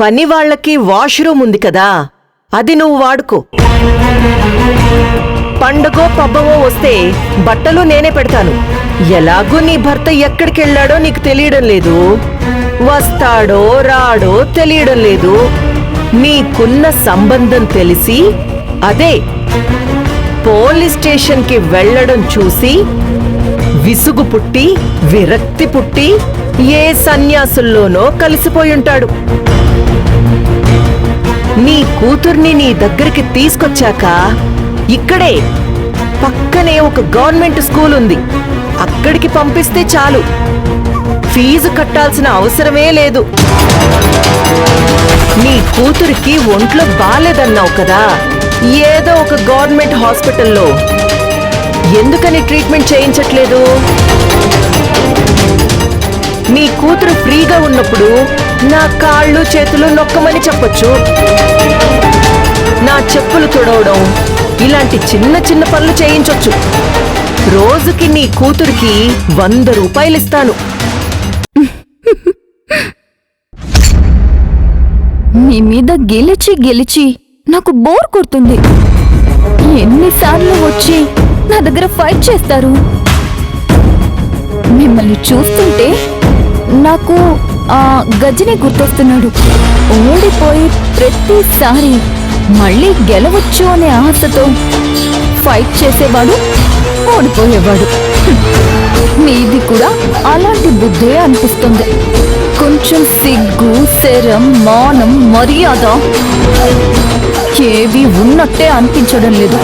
పని వాళ్ళకి వాష్రూమ్ ఉంది కదా, అది నువ్వు వాడుకో. పండగో పబ్బమో వస్తే బట్టలు నేనే పెడతాను. ఎలాగూ నీ భర్త ఎక్కడికెళ్ళాడో నీకు తెలియడం లేదు, వస్తాడో రాడో తెలియడం లేదు. నీకున్న సంబంధం తెలిసి అదే పోలీస్ స్టేషన్కి వెళ్లడం చూసి విసుగు పుట్టి విరక్తి పుట్టి ఏ సన్యాసుల్లోనో కలిసిపోయుంటాడు. నీ కూతుర్ని నీ దగ్గరికి తీసుకొచ్చాక ఇక్కడే పక్కనే ఒక గవర్నమెంట్ స్కూల్ ఉంది, అక్కడికి పంపిస్తే చాలు. ఫీజు కట్టాల్సిన అవసరమే లేదు. నీ కూతురికి ఒంట్లో బాలేదన్నావు కదా, ఏదో ఒక గవర్నమెంట్ హాస్పిటల్లో ఎందుకని ట్రీట్మెంట్ చేయించట్లేదు? నీ కూతురు ఫ్రీగా ఉన్నప్పుడు నా కాళ్ళు చేతులు నొక్కమని చెప్పొచ్చు. నా చెప్పులు తుడవడం ఇలాంటి చిన్న చిన్న పనులు చేయించొచ్చు. రోజుకి నీ కూతురికి 100 రూపాయలు ఇస్తాను. మీ మీద గెలిచి గెలిచి నాకు బోర్ కొడుతుంది. ఎన్నిసార్లు వచ్చి నా దగ్గర ఫైట్ చేస్తారు? మిమ్మల్ని చూస్తుంటే నాకు ఆ గజని గుర్తొస్తున్నాడు. ఓడిపోయి ప్రతిసారి మళ్ళీ గెలవచ్చు అనే ఆశతో ఫైట్ చేసేవాడు, ఓడిపోయేవాడు. మీది కూడా అలాంటి బుద్ధే అనిపిస్తుంది. కొంచెం సిగ్గు, శరం, మానం, మర్యాద ఏవి ఉన్నట్టే అనిపించడం లేదు.